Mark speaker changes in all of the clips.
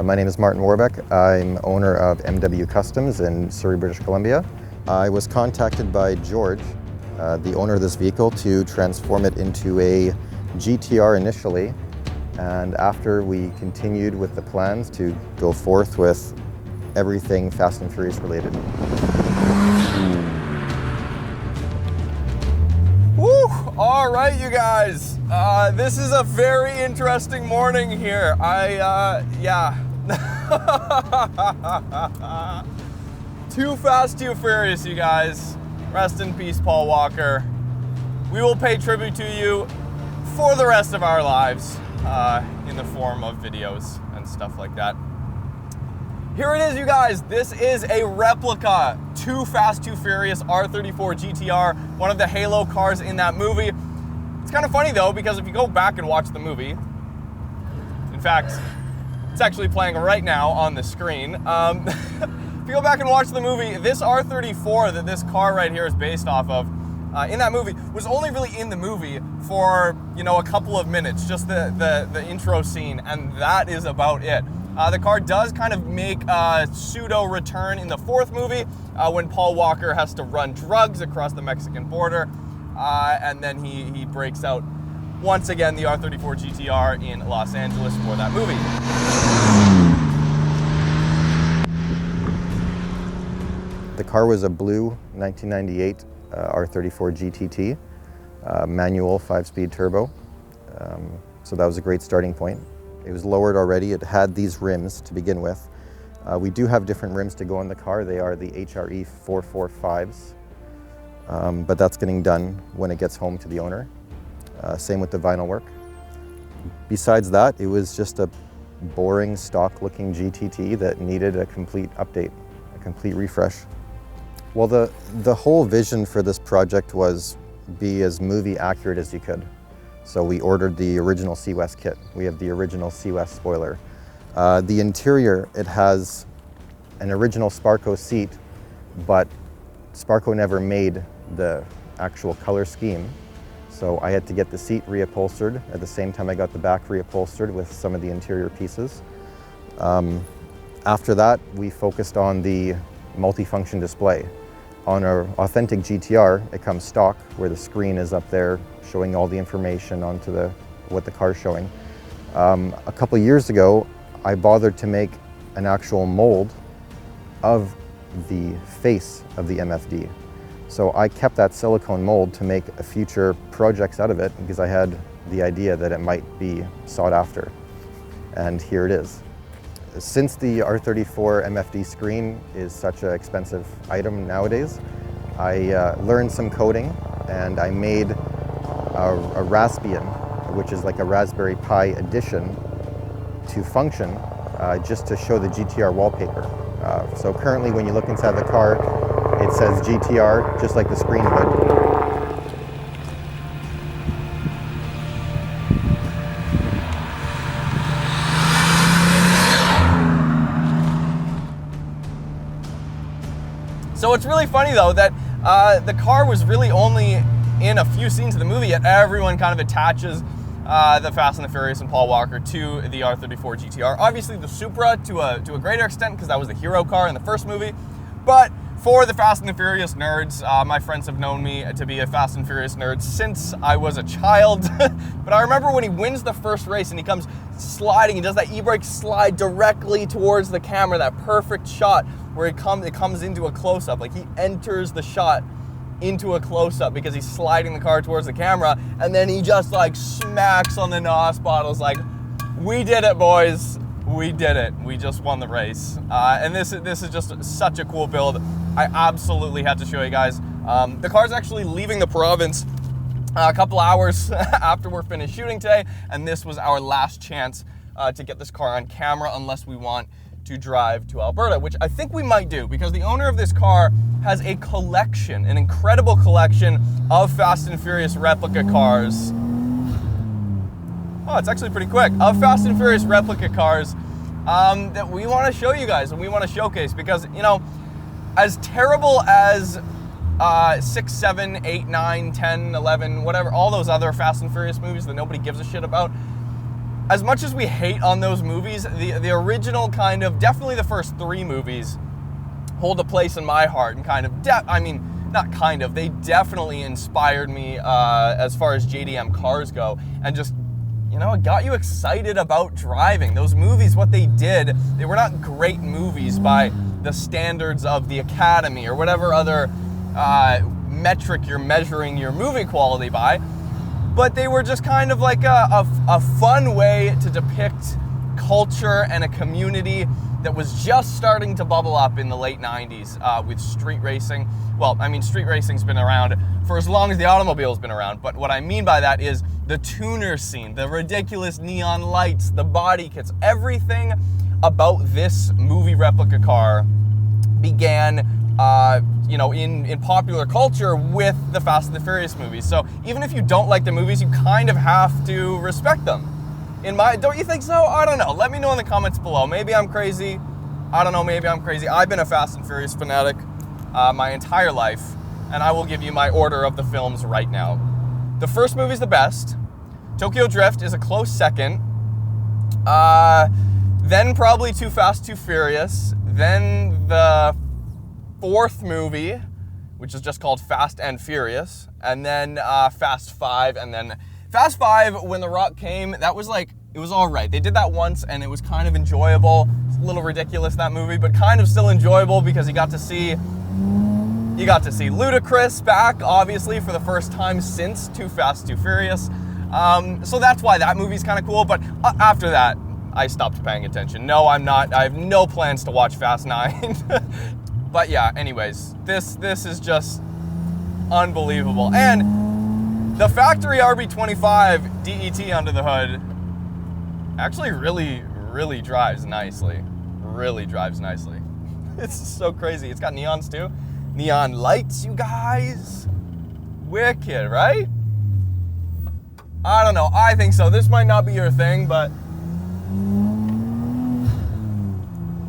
Speaker 1: My name is Martin Warbeck. I'm owner of MW Customs in Surrey, British Columbia. I was contacted by George, the owner of this vehicle, to transform it into a GTR initially, and after we continued with the plans to go forth with everything Fast and Furious related.
Speaker 2: Woo! All right, you guys. This is a very interesting morning here. Yeah. Too Fast, Too Furious, you guys. Rest in peace, Paul Walker. We will pay tribute to you for the rest of our lives in the form of videos and stuff like that. Here it is, you guys. This is a replica Too Fast, Too Furious R34 GTR, one of the Halo cars in that movie. It's kind of funny though, because if you go back and watch the movie, in fact, it's actually playing right now on the screen. If you go back and watch the movie, this R34 that this car right here is based off of, in that movie, was only really in the movie for, you know, a couple of minutes, just the intro scene, and that is about it. The car does kind of make a pseudo return in the fourth movie when Paul Walker has to run drugs across the Mexican border, and then he breaks out once again the R34 GTR in Los Angeles for that movie.
Speaker 1: The car was a blue 1998 R34 GT-T, manual 5-speed turbo, so that was a great starting point. It was lowered already. It had these rims to begin with. We do have different rims to go in the car. They are the HRE 445s, but that's getting done when it gets home to the owner. Same with the vinyl work. Besides that, it was just a boring, stock-looking GT-T that needed a complete update, a complete refresh. Well, the whole vision for this project was be as movie accurate as you could. So we ordered the original C-West kit. We have the original C-West spoiler. The interior, it has an original Sparco seat, but Sparco never made the actual color scheme. So I had to get the seat reupholstered. At the same time, I got the back reupholstered with some of the interior pieces. After that, we focused on the multifunction display. On our authentic GTR, it comes stock, where the screen is up there showing all the information onto what the car's showing. A couple of years ago, I bothered to make an actual mold of the face of the MFD. So I kept that silicone mold to make future projects out of it because I had the idea that it might be sought after. And here it is. Since the R34 MFD screen is such an expensive item nowadays, I learned some coding and I made a Raspbian, which is like a Raspberry Pi edition, to function just to show the GTR wallpaper. So currently when you look inside the car, it says GTR just like the screen would.
Speaker 2: So it's really funny though that the car was really only in a few scenes of the movie, yet everyone kind of attaches the Fast and the Furious and Paul Walker to the R34 GTR. Obviously the Supra to a greater extent because that was the hero car in the first movie, but for the Fast and the Furious nerds, my friends have known me to be a Fast and Furious nerd since I was a child. But I remember when he wins the first race and he comes sliding, he does that e-brake slide directly towards the camera, that perfect shot where it comes into a close-up, like he enters the shot into a close-up because he's sliding the car towards the camera, and then he just like smacks on the NOS bottles like, we did it, boys. We did it. We just won the race. And this is just such a cool build. I absolutely had to show you guys. The car's actually leaving the province a couple hours after we're finished shooting today, and this was our last chance to get this car on camera unless we want to drive to Alberta, which I think we might do because the owner of this car has a collection, an incredible collection of Fast and Furious replica cars. Oh, it's actually pretty quick. Of Fast and Furious replica cars that we want to show you guys and we want to showcase because, you know, as terrible as 6, 7, 8, 9, 10, 11, whatever, all those other Fast and Furious movies that nobody gives a shit about, as much as we hate on those movies, the original kind of, definitely the first 3 movies hold a place in my heart and kind of, I mean, not kind of, they definitely inspired me as far as JDM cars go, and just, you know, it got you excited about driving. Those movies, what they did, they were not great movies by the standards of the Academy or whatever other metric you're measuring your movie quality by, but they were just kind of like a fun way to depict culture and a community that was just starting to bubble up in the late 90s with street racing. Well, I mean, street racing's been around for as long as the automobile's been around, but what I mean by that is the tuner scene, the ridiculous neon lights, the body kits, everything about this movie replica car began you know, in popular culture with the Fast and the Furious movies. So even if you don't like the movies, you kind of have to respect them. Don't you think so? I don't know. Let me know in the comments below. Maybe I'm crazy. I don't know, maybe I'm crazy. I've been a Fast and Furious fanatic my entire life, and I will give you my order of the films right now. The first movie is the best. Tokyo Drift is a close second. Then probably Too Fast, Too Furious. Then the 4th movie, which is just called Fast and Furious. And then Fast 5. And then Fast 5, when The Rock came, that was like, it was all right. They did that once, and it was kind of enjoyable. It's a little ridiculous, that movie, but kind of still enjoyable because you got to see Ludacris back, obviously, for the first time since Too Fast, Too Furious. So that's why that movie's kind of cool, but after that, I stopped paying attention. No, I'm not. I have no plans to watch Fast 9. But yeah, anyways, this is just unbelievable. And the factory RB25 DET under the hood actually really drives nicely. Really drives nicely. It's so crazy. It's got neons too. Neon lights, you guys. Wicked, right? I don't know. I think so. This might not be your thing, but...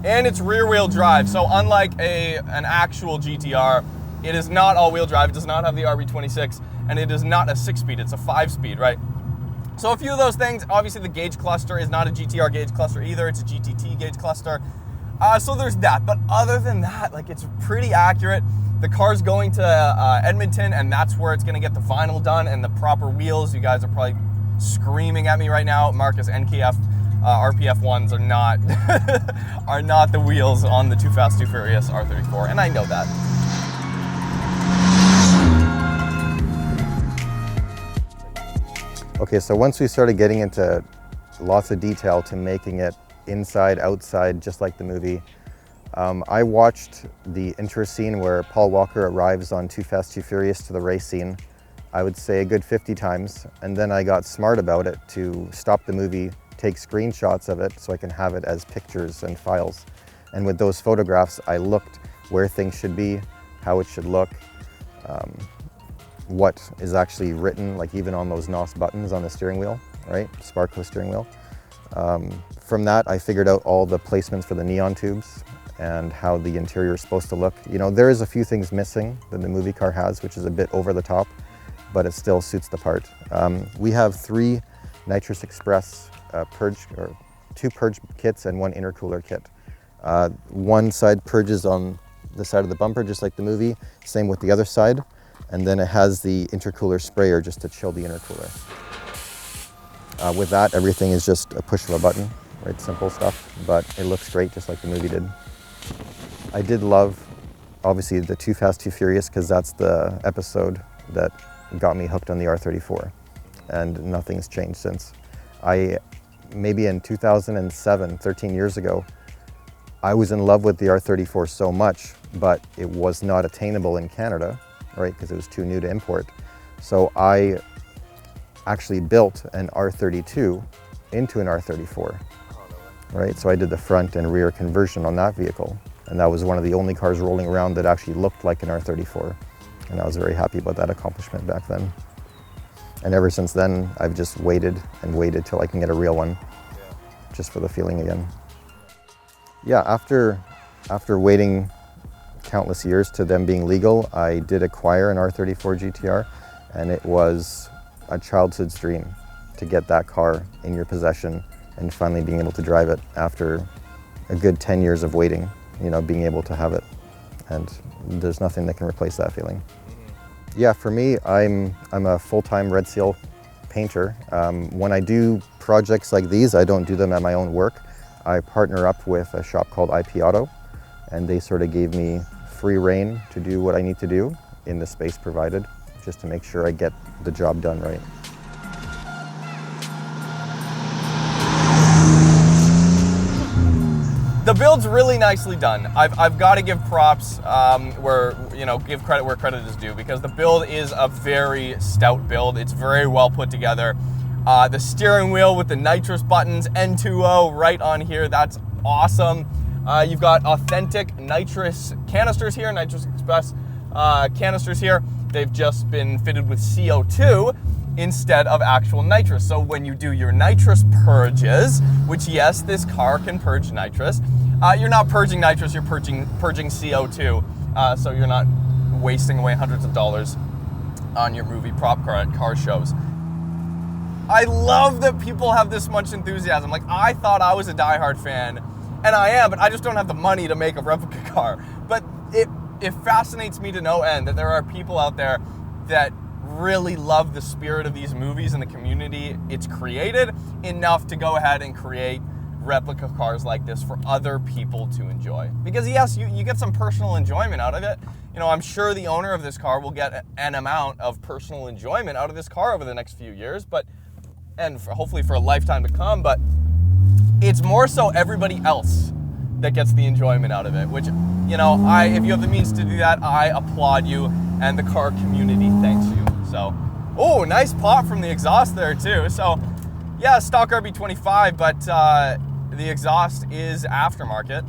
Speaker 2: And it's rear-wheel drive. So unlike an actual GTR, it is not all-wheel drive. It does not have the RB26, and it is not a 6-speed. It's a 5-speed, right? So a few of those things. Obviously, the gauge cluster is not a GTR gauge cluster either. It's a GT-T gauge cluster. So there's that. But other than that, like, it's pretty accurate. The car's going to Edmonton, and that's where it's going to get the vinyl done and the proper wheels. You guys are probably screaming at me right now. Marcus, NKF, RPF ones are not are not the wheels on the Too Fast, Too Furious R34, and I know that.
Speaker 1: Okay, so once we started getting into lots of detail to making it inside, outside, just like the movie, I watched the intro scene where Paul Walker arrives on Too Fast, Too Furious to the race scene, I would say a good 50 times, and then I got smart about it to stop the movie, take screenshots of it so I can have it as pictures and files. And with those photographs, I looked where things should be, how it should look, what is actually written, like even on those NOS buttons on the steering wheel, right? Sparco steering wheel. From that, I figured out all the placements for the neon tubes and how the interior is supposed to look. You know, there is a few things missing that the movie car has, which is a bit over the top, but it still suits the part. We have 3 Nitrous Express two purge kits and 1 intercooler kit. One side purges on the side of the bumper, just like the movie, same with the other side, and then it has the intercooler sprayer just to chill the intercooler. With that, everything is just a push of a button, right? Simple stuff, but it looks great, just like the movie did. I did love, obviously, the Too Fast, Too Furious, because that's the episode that got me hooked on the R34, and nothing's changed since. Maybe in 2007, 13 years ago, I was in love with the R34 so much, but it was not attainable in Canada, right? Because it was too new to import. So I actually built an R32 into an R34, right? So I did the front and rear conversion on that vehicle. And that was one of the only cars rolling around that actually looked like an R34. And I was very happy about that accomplishment back then. And ever since then, I've just waited and waited till I can get a real one, just for the feeling again. Yeah, after waiting countless years to them being legal, I did acquire an R34 GTR, and it was a childhood's dream. to get that car in your possession and finally being able to drive it after a good 10 years of waiting, you know, being able to have it. And there's nothing that can replace that feeling. Yeah, for me, I'm a full-time Red Seal painter. When I do projects like these, I don't do them at my own work. I partner up with a shop called IP Auto, and they sort of gave me free rein to do what I need to do in the space provided, just to make sure I get the job done right.
Speaker 2: The build's really nicely done. I've got to give props give credit where credit is due, because the build is a very stout build. It's very well put together. The steering wheel with the nitrous buttons, N2O right on here, that's awesome. You've got authentic nitrous canisters here, nitrous express canisters here. They've just been fitted with CO2 instead of actual nitrous. So when you do your nitrous purges, which yes, this car can purge nitrous, you're not purging nitrous, you're purging CO2. So you're not wasting away hundreds of dollars on your movie prop car shows. I love that people have this much enthusiasm. Like, I thought I was a diehard fan, and I am, but I just don't have the money to make a replica car. But it fascinates me to no end that there are people out there that really love the spirit of these movies and the community it's created enough to go ahead and create replica cars like this for other people to enjoy. Because yes, you get some personal enjoyment out of it. You know, I'm sure the owner of this car will get an amount of personal enjoyment out of this car over the next few years, hopefully for a lifetime to come, but it's more so everybody else that gets the enjoyment out of it, which, you know, if you have the means to do that, I applaud you, and the car community thanks you. So, oh, nice pop from the exhaust there too. So, yeah, stock RB25, but the exhaust is aftermarket,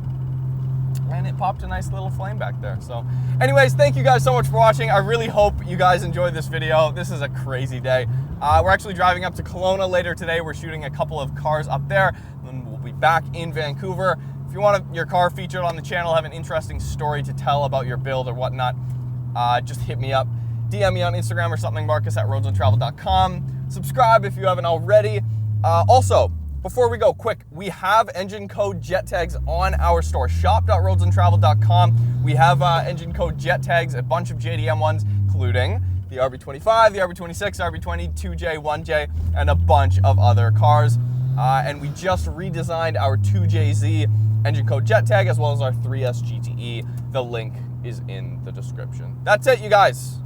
Speaker 2: and it popped a nice little flame back there. So, anyways, thank you guys so much for watching. I really hope you guys enjoyed this video. This is a crazy day. We're actually driving up to Kelowna later today. We're shooting a couple of cars up there, then we'll be back in Vancouver. If you want your car featured on the channel, have an interesting story to tell about your build or whatnot, just hit me up. DM me on Instagram or something, Marcus@roadsuntraveled.com. Subscribe if you haven't already. Also, before we go, quick, we have engine code jet tags on our store, shop.roadsuntraveled.com. We have engine code jet tags, a bunch of JDM ones, including the RB25, the RB26, RB20, 2J, 1J, and a bunch of other cars. And we just redesigned our 2JZ engine code jet tag, as well as our 3S GTE. The link is in the description. That's it, you guys.